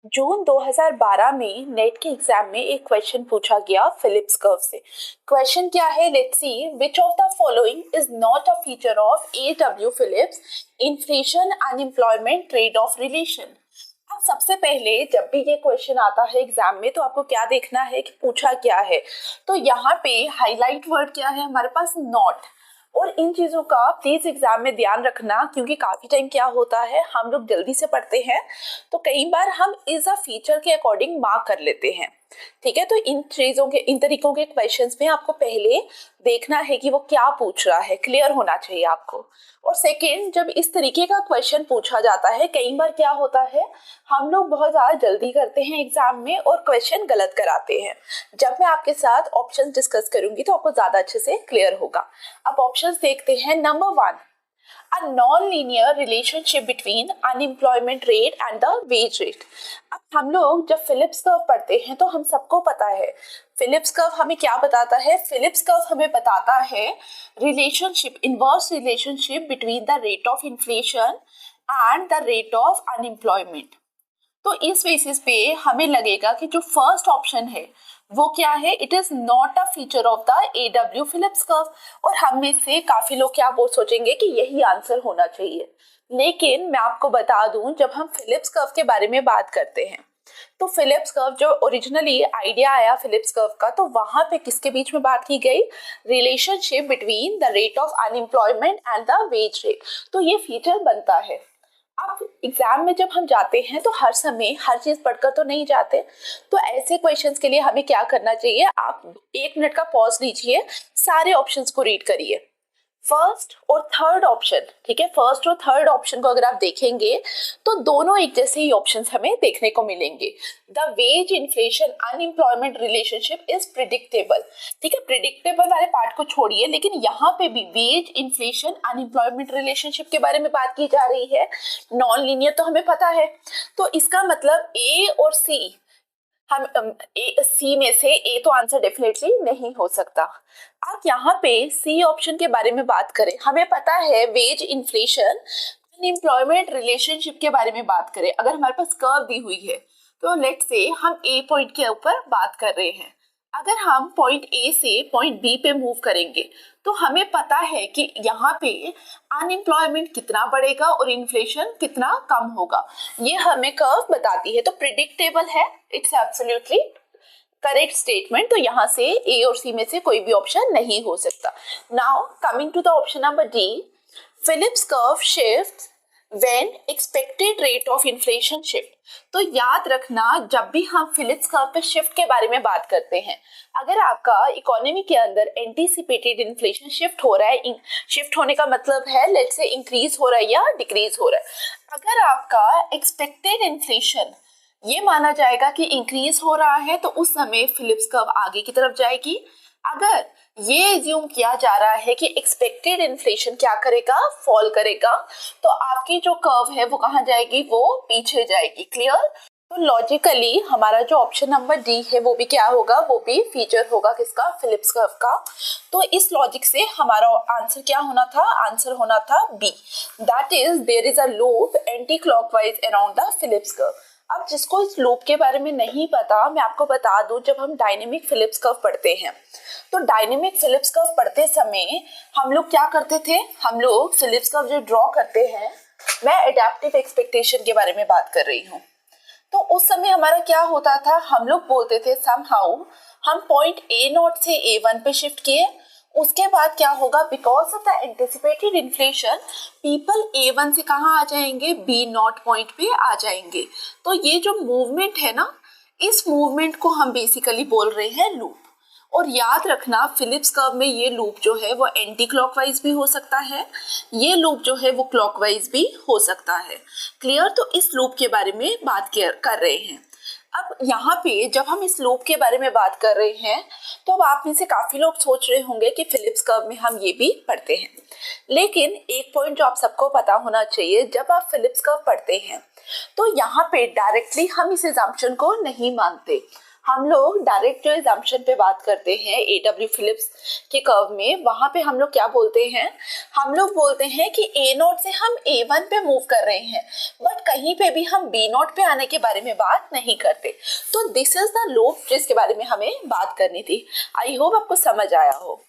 जून 2012 में नेट के एग्जाम में एक क्वेश्चन पूछा गया फिलिप्स कर्व से। क्वेश्चन क्या है, let's see which of the following is not a feature of A W Phillips inflation unemployment trade off relation. अब सबसे पहले जब भी ये क्वेश्चन आता है एग्जाम में तो आपको क्या देखना है कि पूछा क्या है। तो यहाँ पे हाईलाइट वर्ड क्या है हमारे पास, नॉट। और इन चीजों का प्लीज एग्जाम में ध्यान रखना, क्योंकि काफी टाइम क्या होता है हम लोग जल्दी से पढ़ते हैं तो कई बार हम इस फीचर के अकॉर्डिंग मार्क कर लेते हैं। ठीक है, तो इन चीजों के इन तरीकों के क्वेश्चंस में आपको पहले देखना है कि वो क्या पूछ रहा है, क्लियर होना चाहिए आपको। और सेकंड, जब इस तरीके का क्वेश्चन पूछा जाता है कई बार क्या होता है हम लोग बहुत ज्यादा जल्दी करते हैं एग्जाम में और क्वेश्चन गलत कराते हैं। जब मैं आपके साथ ऑप्शन डिस्कस करूंगी तो आपको ज्यादा अच्छे से क्लियर होगा। अब ऑप्शंस देखते हैं। Number 1, a non-linear relationship between unemployment rate and the wage rate। अब हम लोग जब फिलिप्स कर्व पढ़ते हैं तो हम सबको पता है फिलिप्स कर्व हमें क्या बताता है। फिलिप्स कर्व हमें बताता है relationship, inverse relationship between the rate of inflation and the rate of unemployment. तो इस बेसिस पे हमें लगेगा कि जो फर्स्ट ऑप्शन है वो क्या है, it is not a feature of the A W Phillips curve. और हम में से काफी लोग क्या बोल सोचेंगे कि यही आंसर होना चाहिए। लेकिन मैं आपको बता दूं, जब हम फिलिप्स कर्व के बारे में बात करते हैं तो फिलिप्स कर्व जो ओरिजिनली आइडिया आया फिलिप्स कर्व का, तो वहां पे किसके बीच में बात की गई, relationship between the rate of unemployment and the wage rate. तो ये फीचर बनता है। अब एग्जाम में जब हम जाते हैं तो हर समय हर चीज पढ़कर तो नहीं जाते, तो ऐसे क्वेश्चंस के लिए हमें क्या करना चाहिए, आप 1 मिनट का पॉज लीजिए, सारे ऑप्शंस को रीड करिए, फर्स्ट और थर्ड ऑप्शन। ठीक है, फर्स्ट और थर्ड ऑप्शन को अगर आप देखेंगे तो दोनों एक जैसे ही ऑप्शंस हमें देखने को मिलेंगे। The ways inflation unemployment relationship is predictable. ठीक है, प्रिडिक्टेबल वाले पार्ट को छोड़िए, लेकिन यहाँ पे भी वेज इन्फ्लेशन अनएम्प्लॉयमेंट रिलेशनशिप के बारे में बात की जा रही है। नॉन लीनियर तो हमें पता है, तो इसका मतलब ए और सी, हम सी में से ए तो आंसर डेफिनेटली नहीं हो सकता। आप यहाँ पे सी ऑप्शन के बारे में बात करें, हमें पता है वेज इन्फ्लेशन अनएम्प्लॉयमेंट रिलेशनशिप के बारे में बात करें, अगर हमारे पास कर्व दी हुई है तो लेट्स से हम ए पॉइंट के ऊपर बात कर रहे हैं। अगर हम पॉइंट ए से पॉइंट बी पे मूव करेंगे तो हमें पता है कि यहाँ पे अनएम्प्लॉयमेंट कितना बढ़ेगा और इन्फ्लेशन कितना कम होगा, ये हमें कर्व बताती है। तो प्रिडिक्टेबल है, इट्स एब्सोल्युटली करेक्ट स्टेटमेंट। तो यहाँ से ए और सी में से कोई भी ऑप्शन नहीं हो सकता। Now coming to the option number D, Phillips curve shift when expected rate of inflation shift. तो याद रखना, जब भी हम फिलिप्स कर्व पे शिफ्ट के बारे में बात करते हैं, अगर आपका इकोनॉमी के अंदर एंटीसिपेटेड इन्फ्लेशन शिफ्ट हो रहा है, शिफ्ट होने का मतलब है लेट्स से इंक्रीज हो रहा है या डिक्रीज हो रहा है। अगर आपका एक्सपेक्टेड इन्फ्लेशन ये माना जाएगा कि इंक्रीज हो रहा है तो उस समय फिलिप्स कर्व आगे की तरफ जाएगी। अगर ये एज्यूम किया जा रहा है कि एक्सपेक्टेड इन्फ्लेशन क्या करेगा, फॉल करेगा, तो आपकी जो कर्व है वो कहाँ जाएगी, वो पीछे जाएगी। क्लियर? तो लॉजिकली हमारा जो ऑप्शन नंबर डी है वो भी क्या होगा, वो भी फीचर होगा किसका, फिलिप्स कर्व का। तो इस लॉजिक से हमारा आंसर क्या होना था, आंसर होना था B, that is there is a loop anti clockwise around the Phillips curve. अब जिसको इस लूप के बारे में नहीं पता, मैं आपको बता दूं, जब हम डायनेमिक फिलिप्स कर्व पढ़ते हैं तो डायनेमिक फिलिप्स कर्व पढ़ते समय हम लोग क्या करते थे, हम लोग फिलिप्स कर्व जो ड्रॉ करते हैं, मैं एडेप्टिव एक्सपेक्टेशन के बारे में बात कर रही हूँ, तो उस समय हमारा क्या होता था, हम लोग बोलते थे समहाउ हम पॉइंट ए नॉट से ए वन पे शिफ्ट किए, उसके बाद क्या होगा, because of the anticipated inflation people A1 से कहाँ आ जाएंगे, B0 पॉइंट पे आ जाएंगे। तो ये जो मूवमेंट है ना, इस मूवमेंट को हम बेसिकली बोल रहे हैं लूप। और याद रखना फिलिप्स कर्व में ये लूप जो है वो एंटी क्लॉकवाइज भी हो सकता है, ये लूप जो है वो क्लॉकवाइज भी हो सकता है। क्लियर? तो इस लूप के बारे में बात कर रहे हैं। अब यहाँ पे जब हम इस लूप के बारे में बात कर रहे हैं तो अब आप में से काफी लोग सोच रहे होंगे कि फिलिप्स कर्व में हम ये भी पढ़ते हैं, लेकिन एक पॉइंट जो आप सबको पता होना चाहिए, जब आप फिलिप्स कर्व पढ़ते हैं तो यहाँ पे डायरेक्टली हम इस assumption को नहीं मानते, हम लोग डायरेक्ट जो एग्जाम्पशन पे बात करते हैं AW फिलिप्स के कर्व में, वहां पे हम लोग क्या बोलते हैं, हम लोग बोलते हैं कि A0 से हम A1 पे मूव कर रहे हैं, बट कहीं पे भी हम B0 पे आने के बारे में बात नहीं करते। तो दिस इज द लूप जिसके बारे में हमें बात करनी थी। आई होप आपको समझ आया हो।